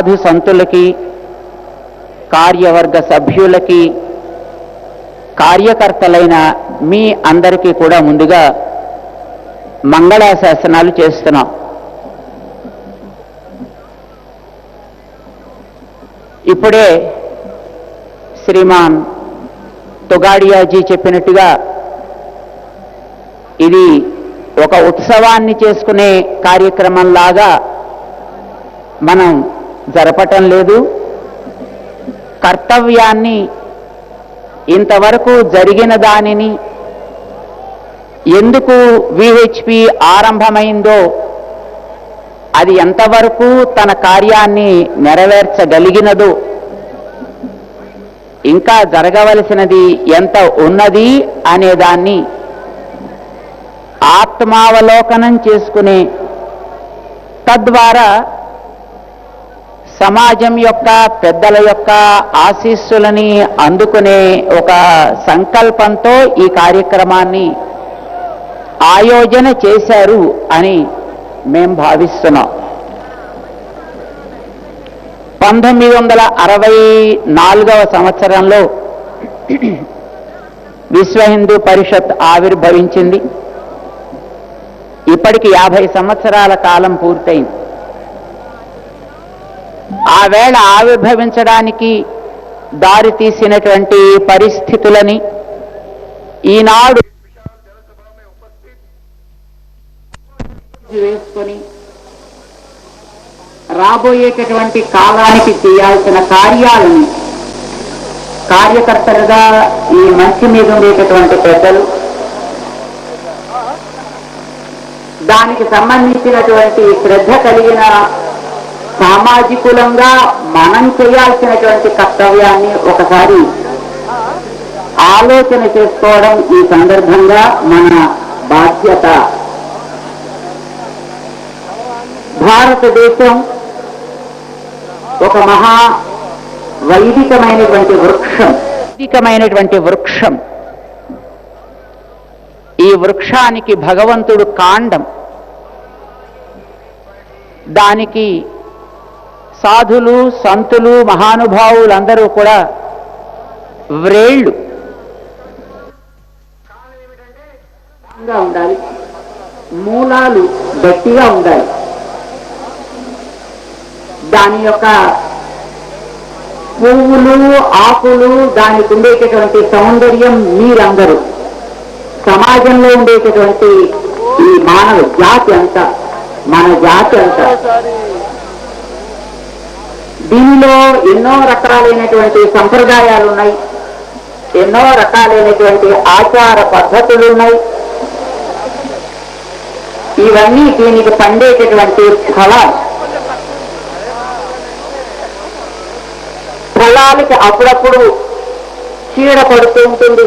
సాధు సంతులకి, కార్యవర్గ సభ్యులకి, కార్యకర్తలైన మీ అందరికీ కూడా ముందుగా మంగళాశాసనాలు చేస్తున్నాం. ఇప్పుడే శ్రీమాన్ తొగాడియాజీ చెప్పినట్టుగా ఇది ఒక ఉత్సవాన్ని చేసుకునే కార్యక్రమంలాగా మనం జరపటం లేదు. కర్తవ్యాన్ని, ఇంతవరకు జరిగిన దానిని, ఎందుకు విహెచ్పి ఆరంభమైందో, అది ఎంతవరకు తన కార్యాన్ని నెరవేర్చగలిగినదో, ఇంకా జరగవలసినది ఎంత ఉన్నది అనేదాన్ని ఆత్మావలోకనం చేసుకునే, తద్వారా సమాజం యొక్క, పెద్దల యొక్క ఆశీస్సులని అందుకునే ఒక సంకల్పంతో ఈ కార్యక్రమాన్ని ఆయోజన చేశారు అని మేం భావిస్తున్నాం. 1964వ సంవత్సరంలో విశ్వ హిందూ పరిషత్ ఆవిర్భవించింది. ఇప్పటికి 50 సంవత్సరాల కాలం పూర్తయింది. ఆ వేళ ఆవిర్భవించడానికి దారి తీసినటువంటి పరిస్థితులని ఈనాడు వేసుకొని రాబోయేటటువంటి కాలానికి చేయాల్సిన కార్యాలను కార్యకర్తలుగా ఈ మంచి మీద ఉండేటటువంటి పెద్దలు, దానికి సంబంధించినటువంటి శ్రద్ధ కలిగిన సామాజికులంగా మనం చేయాల్సినటువంటి కర్తవ్యాన్ని ఒకసారి ఆలోచన చేసుకోవడం ఈ సందర్భంగా మన బాధ్యత. భారతదేశం ఒక మహా వైదికమైనటువంటి వృక్షం. ఈ వృక్షానికి భగవంతుడు కాండం, దానికి సాధులు, సంతులు, మహానుభావులందరూ కూడా వ్రేళ్ళు ఉండాలి, మూలాలు గట్టిగా ఉండాలి. దాని యొక్క పువ్వులు, ఆకులు, దానికి ఉండేటటువంటి సౌందర్యం మీరందరూ, సమాజంలో ఉండేటటువంటి ఈ మానవ జాతి అంతా, మన జాతి అంతా, దీనిలో ఎన్నో రకాలైనటువంటి సంప్రదాయాలు ఉన్నాయి, ఎన్నో రకాలైనటువంటి ఆచార పద్ధతులు ఉన్నాయి. ఇవన్నీ దీనికి పండేటటువంటి స్థలాలకి అప్పుడప్పుడు చీడ పడుతూ ఉంటుంది.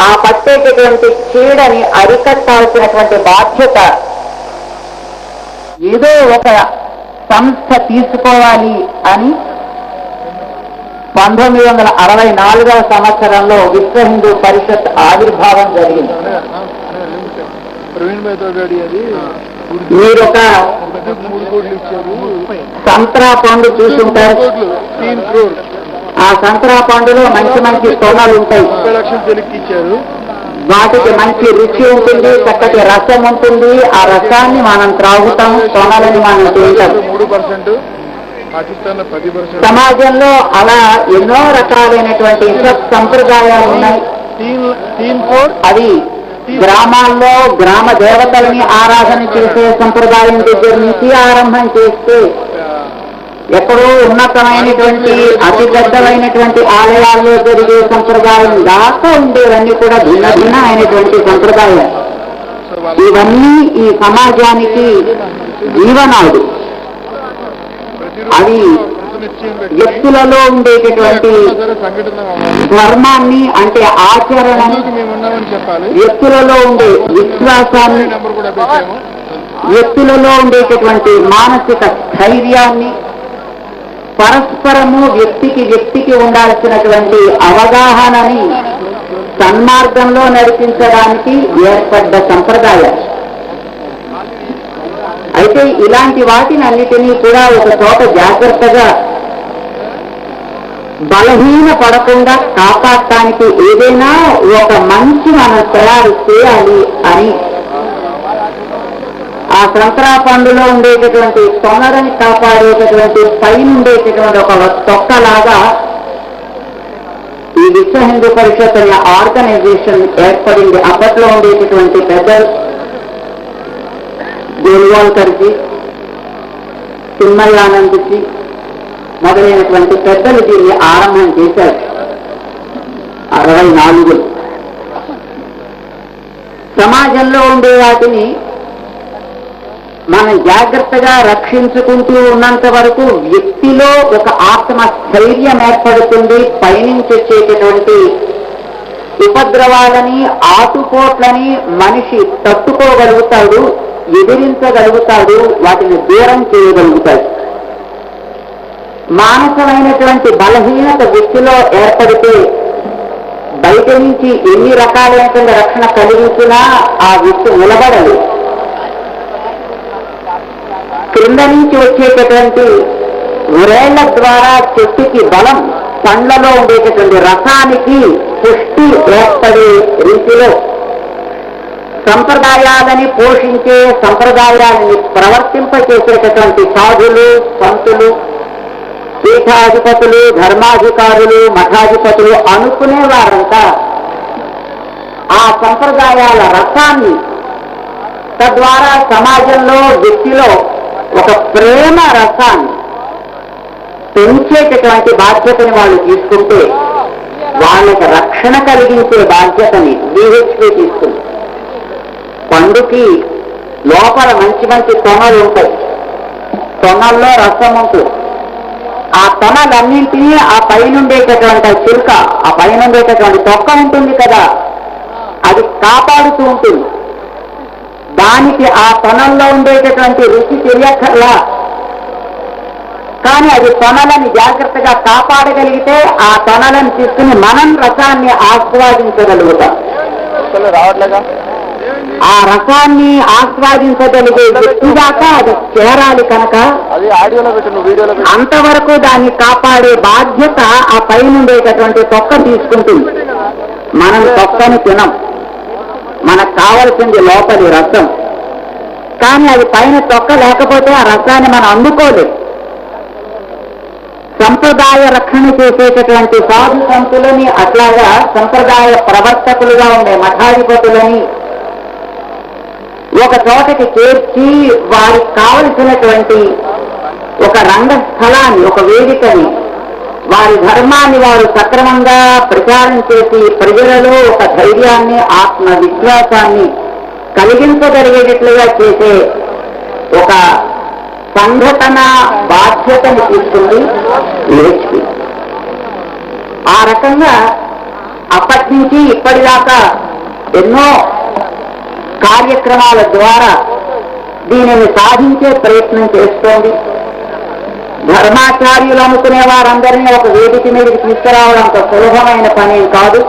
ఆ పట్టేటటువంటి చీడని అరికట్టాల్సినటువంటి బాధ్యత ఏదో ఒక సంస్థ తీసుకోవాలి అని 1964వ సంవత్సరంలో విశ్వ హిందూ పరిషత్ ఆవిర్భావం జరిగింది. మీరు ఒక సంత్రా పండు చూసుంటారు. ఆ సంత్రా పండులో మంచి మంచి తొనలు ఉంటాయి. వాటికి మంచి రుచి ఉంటుంది, చక్కటి రసం ఉంటుంది. ఆ రసాన్ని మనం త్రాగుతాం, తొనలని మనం తింటాం. సమాజంలో అలా ఎన్నో రకాలైనటువంటి సంప్రదాయాలు ఉన్నాయి. అది గ్రామాల్లో గ్రామ దేవతల్ని ఆరాధన చేసే సంప్రదాయం దగ్గర నుంచి ఆరంభం చేస్తే ఎక్కడో ఉన్నతమైనటువంటి అతి పెద్దమైనటువంటి ఆలయాల్లో జరిగే సంప్రదాయం దాకా ఉండేవన్నీ కూడా భిన్న భిన్న అయినటువంటి సంప్రదాయాలు. ఇవన్నీ ఈ సమాజానికి జీవనాడు. అవి వ్యక్తులలో ఉండేటటువంటి ధర్మాన్ని, అంటే ఆచరణని, వ్యక్తులలో ఉండే విశ్వాసాన్ని, వ్యక్తులలో ఉండేటటువంటి మానసిక స్థైర్యాన్ని, పరస్పరము వ్యక్తికి ఉండాల్సినటువంటి అవగాహనని సన్మార్గంలో నడిపించడానికి ఏర్పడ్డ సంప్రదాయం. అయితే ఇలాంటి వాటిని అన్నిటినీ కూడా ఒక చోట జాగ్రత్తగా బలహీన పడకుండా కాపాడటానికి ఏదైనా ఒక మంచి మనం తయారు చేయాలి అని ఆ సంతరా పండులో ఉండేటటువంటి తొనరని కాపాడేటటువంటి పైన ఉండేటటువంటి ఒక తొక్కలాగా ఈ విశ్వ హిందూ పరిషత్ అనే ఆర్గనైజేషన్ ఏర్పడింది. అప్పట్లో ఉండేటటువంటి పెద్దలు గోల్వాల్కర్జీ, తిమ్మయ్యానందజీ మొదలైనటువంటి పెద్దలు దీన్ని ఆరంభం చేశారు 64. సమాజంలో ఉండే వాటిని మనం జాగ్రత్తగా రక్షించుకుంటూ ఉన్నంత వరకు వ్యక్తిలో ఒక ఆత్మస్థైర్యం ఏర్పడుతుంది. పైనుంచి వచ్చేటటువంటి ఉపద్రవాలని, ఆటుపోట్లని మనిషి తట్టుకోగలుగుతాడు, ఎదిరించగలుగుతాడు, వాటిని దూరం చేయగలుగుతాడు. మానసికమైనటువంటి బలహీనత వ్యక్తిలో ఏర్పడితే బయట నుంచి ఎన్ని రకాలైనటువంటి రక్షణ కలిగించినా ఆ వ్యక్తి నిలబడదు. క్రింద నుంచి వచ్చేటటువంటి ఉరేళ్ల ద్వారా చెట్టుకి బలం, పండ్లలో ఉండేటటువంటి రసానికి పుష్టి ఏర్పడే రీతిలో సంప్రదాయాలని పోషించే, సంప్రదాయాలని ప్రవర్తింపచేసేటటువంటి సాధులు, సంతులు, పీఠాధిపతులు, ధర్మాధికారులు, మఠాధిపతులు అనుకునేవారంతా ఆ సంప్రదాయాల రసాన్ని తద్వారా సమాజంలో వ్యక్తిలో ఒక ప్రేమ రసాన్ని పెంచేటటువంటి బాధ్యతని వాళ్ళు తీసుకుంటే వాళ్ళకి రక్షణ కలిగించే బాధ్యతని డిహెచ్పి తీసుకుంది. పండుకి లోపల మంచి మంచి తొనలు ఉంటాయి, తొనల్లో రసం ఉంటుంది. ఆ తొనలన్నింటినీ ఆ పైన ఉండేటటువంటి చిలుక, ఆ పైన ఉండేటటువంటి తొక్క ఉంటుంది కదా, అది కాపాడుతూ ఉంటుంది. దానికి ఆ తొనల్లో ఉండేటటువంటి రుచి తెలియక్కర్లా, కానీ అది తొనలని జాగ్రత్తగా కాపాడగలిగితే ఆ తొనలను తీసుకుని మనం రసాన్ని ఆస్వాదించగలుగుతాం. ఆ రసాన్ని ఆస్వాదించగలిగే వ్యక్తిదాకా అది చేరాలి కనుక అంతవరకు దాన్ని కాపాడే బాధ్యత ఆ పైన ఉండేటటువంటి తొక్క తీసుకుంటుంది. మనం తొక్కని తినం, మనకు కావలసింది లోపలి రసం. కానీ అది పైన తొక్క లేకపోతే ఆ రసాన్ని మనం అందుకోలేదు. సంప్రదాయ రక్షణ చేసేటటువంటి సాధు సంతులని, అట్లాగా సంప్రదాయ ప్రవర్తకులుగా ఉండే మఠాధిపతులని ఒక చోటకి చేర్చి వారికి కావలసినటువంటి ఒక రంగస్థలాన్ని, ఒక వేదికని, వారి ధర్మాన్ని వారు సక్రమంగా ప్రచారం చేసి ప్రజలలో ఒక ధైర్యాన్ని, ఆత్మవిశ్వాసాన్ని కలిగించగలిగేటట్లుగా చేసే ఒక సంఘటన బాధ్యతను తీసుకుంది లేచి. ఆ రకంగా అప్పటి నుంచి ఇప్పటిదాకా ఎన్నో కార్యక్రమాల ద్వారా దీనిని సాధించే ప్రయత్నం చేస్తోంది. ధర్మాచార్యులు అనుకునే వారందరినీ ఒక వేదిక మీదకి తీసుకురావడం అంత సులభమైన పని కాదు.